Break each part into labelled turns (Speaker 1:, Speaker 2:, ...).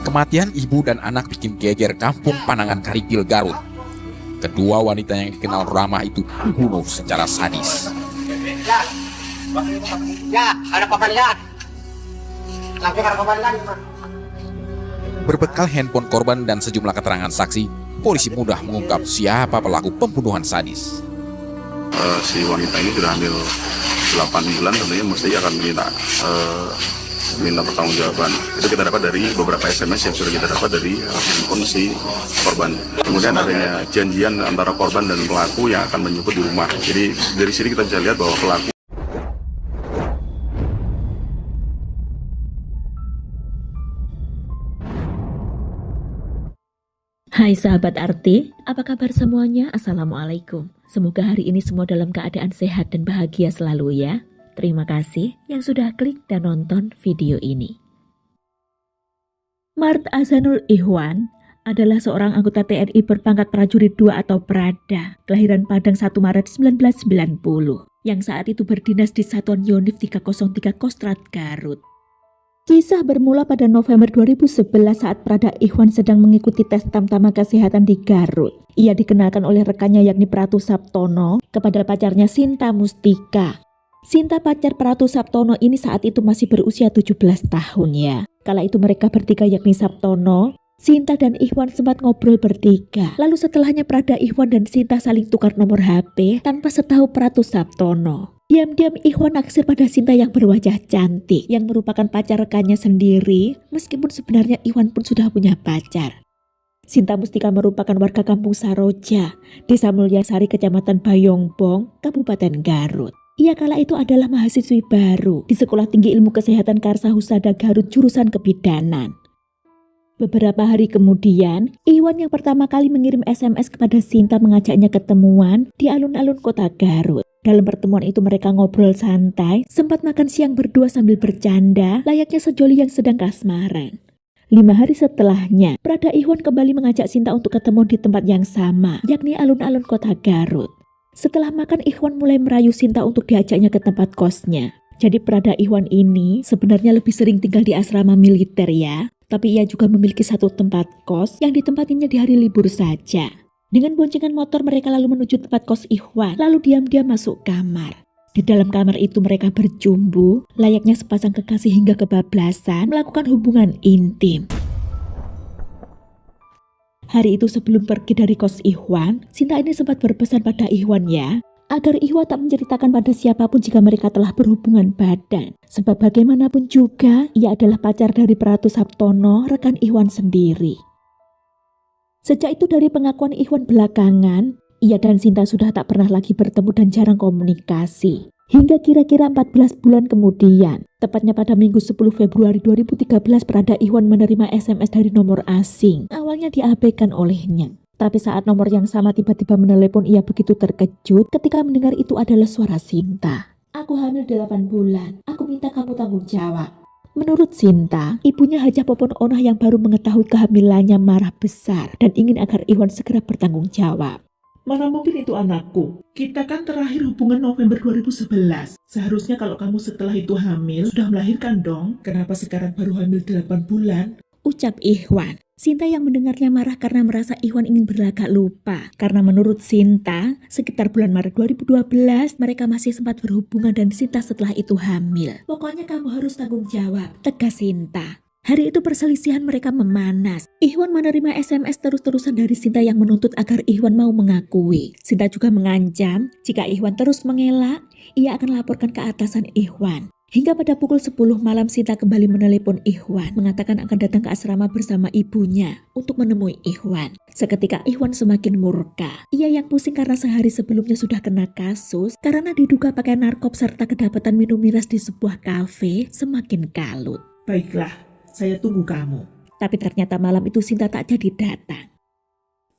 Speaker 1: Kematian ibu dan anak bikin geger kampung Panangan Karikil, Garut. Kedua wanita yang dikenal ramah itu dibunuh secara sadis.
Speaker 2: Ada pemilihan. Lagi ada pemilihan.
Speaker 1: Berbekal handphone korban dan sejumlah keterangan saksi, polisi mudah mengungkap siapa pelaku pembunuhan sadis.
Speaker 3: Si wanita ini sudah hamil 8 bulan, tentunya mesti akan minta pertanggungjawaban. Itu kita dapat dari beberapa SMS yang sudah kita dapat dari handphone si korban. Kemudian adanya janjian antara korban dan pelaku yang akan menjemput di rumah. Jadi dari sini kita bisa lihat bahwa pelaku.
Speaker 4: Hai sahabat Arti, apa kabar semuanya? Assalamualaikum. Semoga hari ini semua dalam keadaan sehat dan bahagia selalu ya. Terima kasih yang sudah klik dan nonton video ini. Mart Azanul Ihwan adalah seorang anggota TNI berpangkat prajurit 2 atau Prada, kelahiran Padang 1 Maret 1990, yang saat itu berdinas di Satuan Yonif 303 Kostrad Garut. Kisah bermula pada November 2011 saat Prada Ihwan sedang mengikuti tes tamtama kesehatan di Garut. Ia dikenalkan oleh rekannya yakni Pratu Saptono kepada pacarnya Sinta Mustika. Sinta pacar Pratu Saptono ini saat itu masih berusia 17 tahun ya. Kala itu mereka bertiga yakni Saptono, Sinta dan Ihwan sempat ngobrol bertiga. Lalu setelahnya Prada Ihwan dan Sinta saling tukar nomor HP tanpa setahu Pratu Saptono. Diam-diam Ihwan naksir pada Sinta yang berwajah cantik yang merupakan pacar rekannya sendiri, meskipun sebenarnya Ihwan pun sudah punya pacar. Sinta Mustika merupakan warga kampung Saroja, Desa Mulyasari, Kecamatan Bayongbong, Kabupaten Garut. Ia kala itu adalah mahasiswi baru di Sekolah Tinggi Ilmu Kesehatan Karsa Husada Garut jurusan kebidanan. Beberapa hari kemudian, Ihwan yang pertama kali mengirim SMS kepada Sinta mengajaknya ketemuan di alun-alun kota Garut. Dalam pertemuan itu mereka ngobrol santai, sempat makan siang berdua sambil bercanda, layaknya sejoli yang sedang kasmaran. 5 hari setelahnya, Prada Ihwan kembali mengajak Sinta untuk ketemu di tempat yang sama, yakni alun-alun kota Garut. Setelah makan, Ihwan mulai merayu Sinta untuk diajaknya ke tempat kosnya. Jadi Prada Ihwan ini sebenarnya lebih sering tinggal di asrama militer ya, tapi ia juga memiliki satu tempat kos yang ditempatinya di hari libur saja. Dengan boncengan motor mereka lalu menuju tempat kos Ihwan, lalu diam-diam masuk kamar. Di dalam kamar itu mereka berjumbu, layaknya sepasang kekasih hingga kebablasan melakukan hubungan intim. Hari itu sebelum pergi dari kos Ihwan, Sinta ini sempat berpesan pada Ihwan ya, agar Ihwan tak menceritakan pada siapapun jika mereka telah berhubungan badan. Sebab bagaimanapun juga, ia adalah pacar dari Pratu Saptono, rekan Ihwan sendiri. Sejak itu dari pengakuan Ihwan belakangan, ia dan Sinta sudah tak pernah lagi bertemu dan jarang komunikasi. Hingga kira-kira 14 bulan kemudian, tepatnya pada Minggu 10 Februari 2013, Prada Ihwan menerima SMS dari nomor asing. Awalnya diabaikan olehnya. Tapi saat nomor yang sama tiba-tiba menelepon, ia begitu terkejut ketika mendengar itu adalah suara Sinta. "Aku hamil 8 bulan, aku minta kamu tanggung jawab." Menurut Sinta, ibunya Hajah Popon Onah yang baru mengetahui kehamilannya marah besar dan ingin agar Ihwan segera bertanggung jawab.
Speaker 5: "Mana mungkin itu anakku? Kita kan terakhir hubungan November 2011. Seharusnya kalau kamu setelah itu hamil, sudah melahirkan dong. Kenapa sekarang baru hamil 8 bulan?
Speaker 4: Ucap Ihwan. Sinta yang mendengarnya marah karena merasa Ihwan ingin berlagak lupa. Karena menurut Sinta, sekitar bulan Maret 2012, mereka masih sempat berhubungan dan Sinta setelah itu hamil. "Pokoknya kamu harus tanggung jawab," tegas Sinta. Hari itu perselisihan mereka memanas. Ihwan menerima SMS terus-terusan dari Sinta yang menuntut agar Ihwan mau mengakui. Sinta juga mengancam jika Ihwan terus mengelak, ia akan laporkan ke atasan Ihwan. Hingga pada pukul 10 malam Sinta kembali menelepon Ihwan, mengatakan akan datang ke asrama bersama ibunya untuk menemui Ihwan. Seketika Ihwan semakin murka. Ia yang pusing karena sehari sebelumnya sudah kena kasus karena diduga pakai narkop serta kedapatan minum miras di sebuah kafe, semakin kalut.
Speaker 5: Baiklah, saya tunggu kamu."
Speaker 4: Tapi ternyata malam itu Sinta tak jadi datang.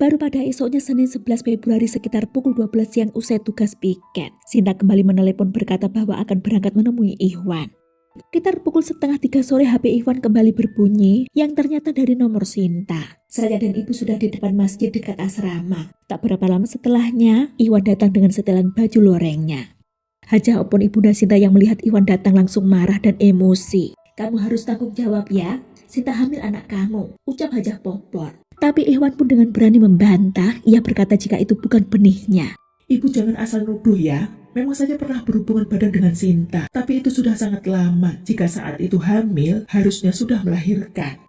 Speaker 4: Baru pada esoknya Senin 11 Februari sekitar pukul 12 siang usai tugas piket, Sinta kembali menelepon berkata bahwa akan berangkat menemui Ihwan. Sekitar pukul 2:30 sore HP Ihwan kembali berbunyi yang ternyata dari nomor Sinta. Saya dan ibu sudah di depan masjid dekat asrama. Tak berapa lama setelahnya, Ihwan datang dengan setelan baju lorengnya. Hajah Opon ibunda Sinta yang melihat Ihwan datang langsung marah dan emosi. "Kamu harus tanggung jawab ya. Sinta hamil anak kamu, ucap Hajah Popon. Tapi Ikhwan pun dengan berani membantah, ia berkata jika itu bukan benihnya.
Speaker 5: Ibu jangan asal nuduh ya. Memang saja pernah berhubungan badan dengan Sinta, tapi itu sudah sangat lama. Jika saat itu hamil, harusnya sudah melahirkan.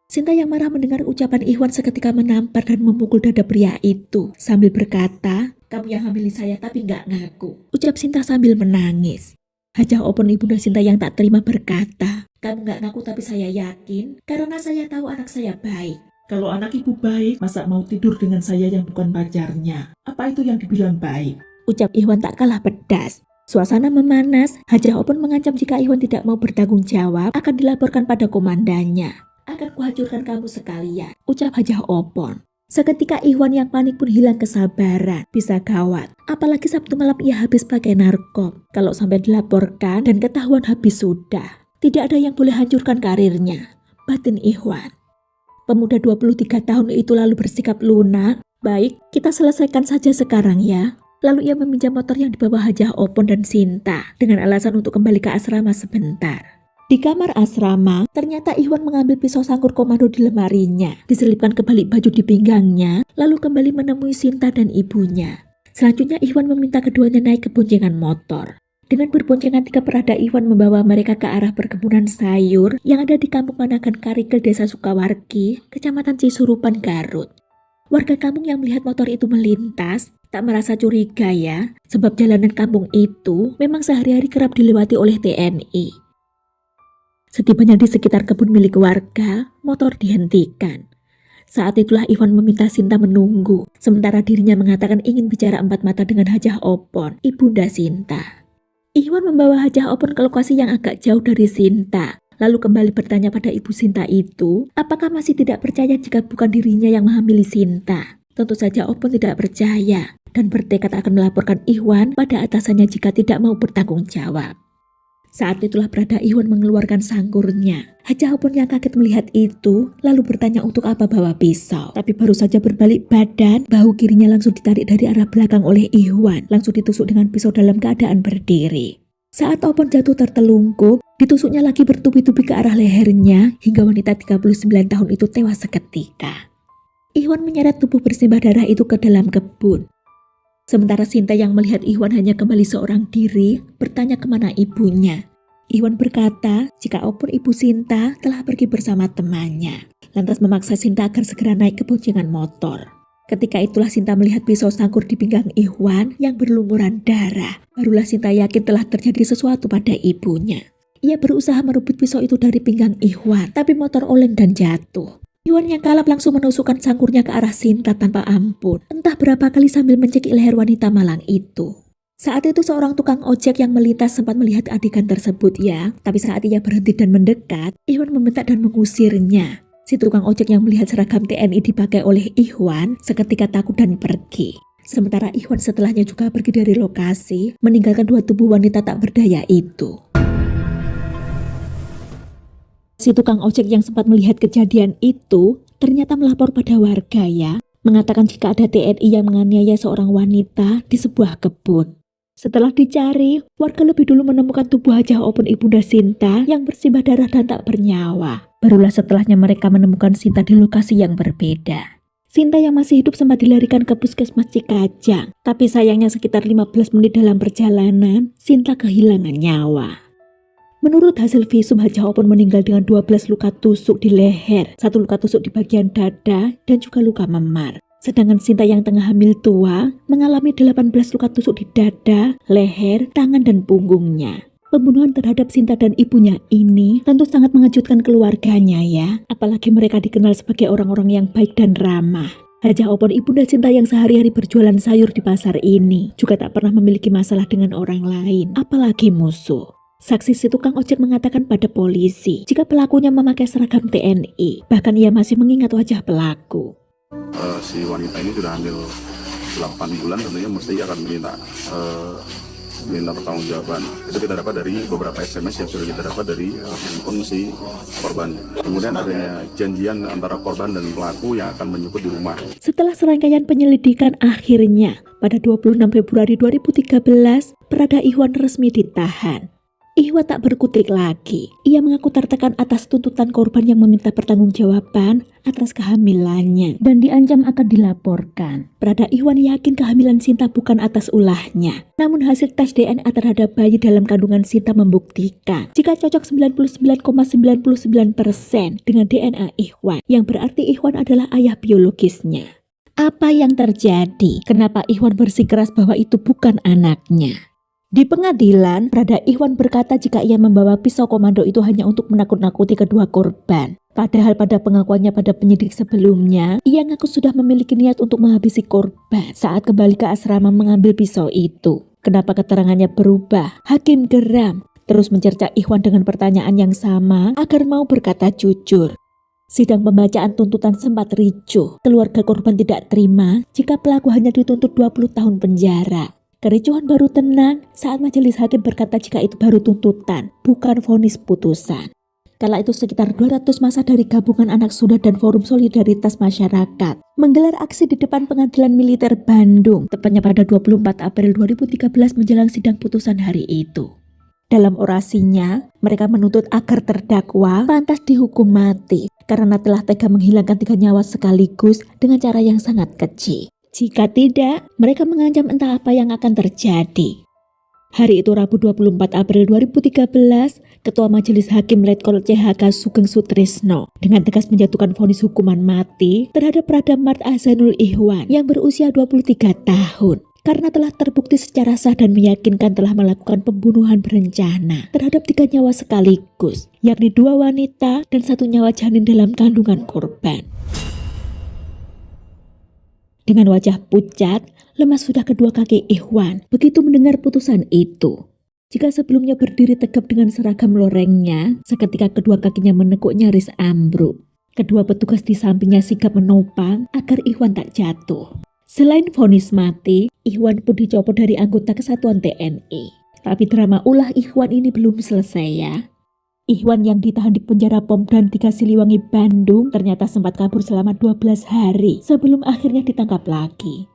Speaker 4: Sinta yang marah mendengar ucapan Ikhwan seketika menampar dan memukul dada pria itu sambil berkata, "Kamu yang hamili saya tapi nggak ngaku," ucap Sinta sambil menangis. Hajah Opon ibunda Sinta yang tak terima berkata, "Kamu nggak ngaku tapi saya yakin karena saya tahu anak saya baik."
Speaker 5: Kalau anak ibu baik, masa mau tidur dengan saya yang bukan pacarnya? Apa itu yang dibilang baik?
Speaker 4: Ucap Ikhwan tak kalah pedas. Suasana memanas, Hajah Opon mengancam jika Ikhwan tidak mau bertanggung jawab akan dilaporkan pada komandannya. "Akan kuhancurkan kamu sekalian," ucap Hajah Opon. Seketika Ikhwan yang panik pun hilang kesabaran. Bisa gawat, apalagi Sabtu malam ia habis pakai narkob. Kalau sampai dilaporkan dan ketahuan habis sudah. Tidak ada yang boleh hancurkan karirnya, batin Ikhwan. Pemuda 23 tahun itu lalu bersikap lunak. "Baik, kita selesaikan saja sekarang ya." Lalu ia meminjam motor yang dibawa Hajah Opon dan Sinta dengan alasan untuk kembali ke asrama sebentar. Di kamar asrama, ternyata Ikhwan mengambil pisau sangkur komando di lemarinya, diselipkan ke balik baju di pinggangnya, lalu kembali menemui Sinta dan ibunya. Selanjutnya Ikhwan meminta keduanya naik ke boncengan motor. Dengan berboncengan 3 perada, Ikhwan membawa mereka ke arah perkebunan sayur yang ada di Kampung Managan Karigel, Desa Sukawargi, Kecamatan Cisurupan, Garut. Warga kampung yang melihat motor itu melintas tak merasa curiga ya, sebab jalanan kampung itu memang sehari-hari kerap dilewati oleh TNI. Setibanya di sekitar kebun milik warga, motor dihentikan. Saat itulah Ikhwan meminta Sinta menunggu, sementara dirinya mengatakan ingin bicara empat mata dengan Hajah Opon, ibunda Sinta. Ikhwan membawa Hajah Opon ke lokasi yang agak jauh dari Sinta, lalu kembali bertanya pada ibu Sinta itu, apakah masih tidak percaya jika bukan dirinya yang menghamili Sinta. Tentu saja Opon tidak percaya, dan bertekad akan melaporkan Ikhwan pada atasannya jika tidak mau bertanggung jawab. Saat itulah perada Ikhwan mengeluarkan sangkurnya. Hajah Opon yang kaget melihat itu, lalu bertanya untuk apa bawa pisau. Tapi baru saja berbalik badan, bahu kirinya langsung ditarik dari arah belakang oleh Ikhwan. Langsung ditusuk dengan pisau dalam keadaan berdiri. Saat Opon jatuh tertelungkup, ditusuknya lagi bertubi-tubi ke arah lehernya, hingga wanita 39 tahun itu tewas seketika. Ikhwan menyeret tubuh bersimbah darah itu ke dalam kebun. Sementara Sinta yang melihat Ikhwan hanya kembali seorang diri, bertanya kemana ibunya. Ikhwan berkata jika Opon ibu Sinta telah pergi bersama temannya, lantas memaksa Sinta agar segera naik ke boncengan motor. Ketika itulah Sinta melihat pisau sangkur di pinggang Ikhwan yang berlumuran darah. Barulah Sinta yakin telah terjadi sesuatu pada ibunya. Ia berusaha merebut pisau itu dari pinggang Ikhwan, tapi motor oleng dan jatuh. Ikhwan yang kalap langsung menusukkan sangkurnya ke arah Sinta tanpa ampun, entah berapa kali sambil mencekik leher wanita malang itu. Saat itu seorang tukang ojek yang melintas sempat melihat adegan tersebut ya, tapi saat ia berhenti dan mendekat, Ikhwan membentak dan mengusirnya. Si tukang ojek yang melihat seragam TNI dipakai oleh Ikhwan seketika takut dan pergi. Sementara Ikhwan setelahnya juga pergi dari lokasi, meninggalkan 2 tubuh wanita tak berdaya itu. Si tukang ojek yang sempat melihat kejadian itu ternyata melapor pada warga ya, mengatakan jika ada TNI yang menganiaya seorang wanita di sebuah kebun. Setelah dicari, warga lebih dulu menemukan tubuh Hajah Opon ibunda Sinta yang bersimbah darah dan tak bernyawa. Barulah setelahnya mereka menemukan Sinta di lokasi yang berbeda. Sinta yang masih hidup sempat dilarikan ke puskesmas Cikajang, tapi sayangnya sekitar 15 menit dalam perjalanan, Sinta kehilangan nyawa. Menurut hasil visum, Hajah Opon meninggal dengan 12 luka tusuk di leher, 1 luka tusuk di bagian dada, dan juga luka memar. Sedangkan Sinta yang tengah hamil tua mengalami 18 luka tusuk di dada, leher, tangan, dan punggungnya. Pembunuhan terhadap Sinta dan ibunya ini tentu sangat mengejutkan keluarganya ya, apalagi mereka dikenal sebagai orang-orang yang baik dan ramah. Hajah Opon ibunda Sinta yang sehari-hari berjualan sayur di pasar ini juga tak pernah memiliki masalah dengan orang lain, apalagi musuh. Saksi si tukang ojek mengatakan pada polisi jika pelakunya memakai seragam TNI, bahkan ia masih mengingat wajah pelaku.
Speaker 3: Si wanita ini sudah hamil 8 bulan, tentunya mesti akan minta pertanggungjawaban. Itu kita dapat dari beberapa SMS yang sudah kita dapat dari handphone si korban. Kemudian adanya janjian antara korban dan pelaku yang akan menjemput di rumah.
Speaker 4: Setelah serangkaian penyelidikan, akhirnya pada 26 Februari 2013, perada Ikhwan resmi ditahan. Ikhwan tak berkutik lagi. Ia mengaku tertekan atas tuntutan korban yang meminta pertanggungjawaban atas kehamilannya dan diancam akan dilaporkan. Prada Ikhwan yakin kehamilan Sinta bukan atas ulahnya. Namun hasil tes DNA terhadap bayi dalam kandungan Sinta membuktikan jika cocok 99,99% dengan DNA Ikhwan, yang berarti Ikhwan adalah ayah biologisnya. Apa yang terjadi? Kenapa Ikhwan bersikeras bahwa itu bukan anaknya? Di pengadilan, Prada Ikhwan berkata jika ia membawa pisau komando itu hanya untuk menakut-nakuti kedua korban. Padahal pada pengakuannya pada penyidik sebelumnya, ia ngaku sudah memiliki niat untuk menghabisi korban saat kembali ke asrama mengambil pisau itu. Kenapa keterangannya berubah? Hakim geram, terus mencerca Ikhwan dengan pertanyaan yang sama agar mau berkata jujur. Sidang pembacaan tuntutan sempat ricuh. Keluarga korban tidak terima jika pelaku hanya dituntut 20 tahun penjara. Kericuhan baru tenang saat majelis hakim berkata jika itu baru tuntutan, bukan vonis putusan. Kala itu sekitar 200 massa dari Gabungan Anak Sunda dan Forum Solidaritas Masyarakat menggelar aksi di depan Pengadilan Militer Bandung, tepatnya pada 24 April 2013 menjelang sidang putusan hari itu. Dalam orasinya, mereka menuntut agar terdakwa pantas dihukum mati karena telah tega menghilangkan 3 nyawa sekaligus dengan cara yang sangat keji. Jika tidak, mereka mengancam entah apa yang akan terjadi. Hari itu Rabu 24 April 2013, Ketua Majelis Hakim Letkol CHK Sugeng Sutrisno dengan tegas menjatuhkan vonis hukuman mati terhadap Prada Mart Ahsanul Ikhwan yang berusia 23 tahun karena telah terbukti secara sah dan meyakinkan telah melakukan pembunuhan berencana terhadap 3 nyawa sekaligus, yakni 2 wanita dan 1 nyawa janin dalam kandungan korban. Dengan wajah pucat, lemas sudah kedua kaki Ikhwan begitu mendengar putusan itu. Jika sebelumnya berdiri tegap dengan seragam lorengnya, seketika kedua kakinya menekuk nyaris ambruk. Kedua petugas di sampingnya sigap menopang agar Ikhwan tak jatuh. Selain vonis mati, Ikhwan pun dicopot dari anggota kesatuan TNI. Tapi drama ulah Ikhwan ini belum selesai ya. Ikhwan yang ditahan di penjara POM dan 3 Siliwangi Bandung ternyata sempat kabur selama 12 hari sebelum akhirnya ditangkap lagi.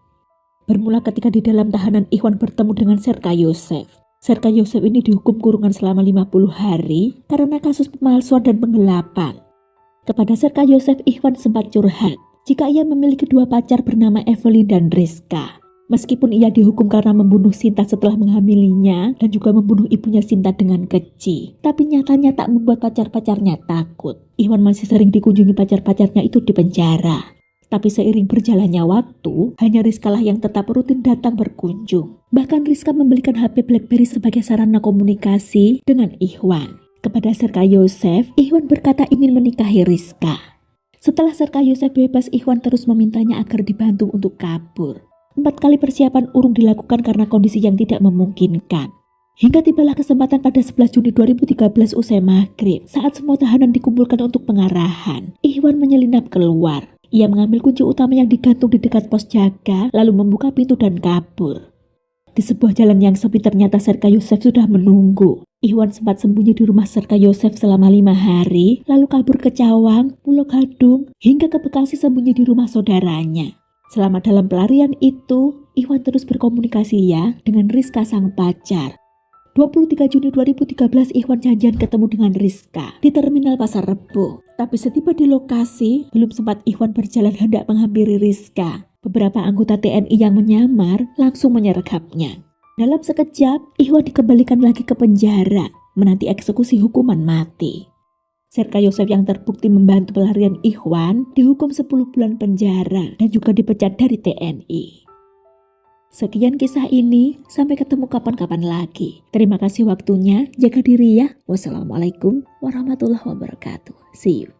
Speaker 4: Bermula ketika di dalam tahanan Ikhwan bertemu dengan Serka Yosef. Serka Yosef ini dihukum kurungan selama 50 hari karena kasus pemalsuan dan penggelapan. Kepada Serka Yosef, Ikhwan sempat curhat jika ia memiliki 2 pacar bernama Evelyn dan Rizka. Meskipun ia dihukum karena membunuh Sinta setelah menghamilinya dan juga membunuh ibunya Sinta dengan keji, tapi nyatanya tak membuat pacar-pacarnya takut. Ikhwan masih sering dikunjungi pacar-pacarnya itu di penjara. Tapi seiring berjalannya waktu, hanya Rizka lah yang tetap rutin datang berkunjung. Bahkan Rizka membelikan HP BlackBerry sebagai sarana komunikasi dengan Ikhwan. Kepada Serka Yosef, Ikhwan berkata ingin menikahi Rizka. Setelah Serka Yosef bebas, Ikhwan terus memintanya agar dibantu untuk kabur. 4 kali persiapan urung dilakukan karena kondisi yang tidak memungkinkan. Hingga tibalah kesempatan pada 11 Juni 2013 usai maghrib, saat semua tahanan dikumpulkan untuk pengarahan. Ikhwan menyelinap keluar. Ia mengambil kunci utama yang digantung di dekat pos jaga, lalu membuka pintu dan kabur. Di sebuah jalan yang sepi ternyata Serka Yosef sudah menunggu. Ikhwan sempat sembunyi di rumah Serka Yosef selama 5 hari, lalu kabur ke Cawang, Pulau Gadung, hingga ke Bekasi sembunyi di rumah saudaranya. Selama dalam pelarian itu, Ikhwan terus berkomunikasi ya dengan Rizka sang pacar. 23 Juni 2013 Ikhwan janjian ketemu dengan Rizka di Terminal Pasar Rebo. Tapi setiba di lokasi, belum sempat Ikhwan berjalan hendak menghampiri Rizka. Beberapa anggota TNI yang menyamar langsung menyergapnya. Dalam sekejap, Ikhwan dikembalikan lagi ke penjara, menanti eksekusi hukuman mati. Serka Yosef yang terbukti membantu pelarian Ikhwan dihukum 10 bulan penjara dan juga dipecat dari TNI. Sekian kisah ini, sampai ketemu kapan-kapan lagi. Terima kasih waktunya, jaga diri ya. Wassalamualaikum warahmatullahi wabarakatuh. See you.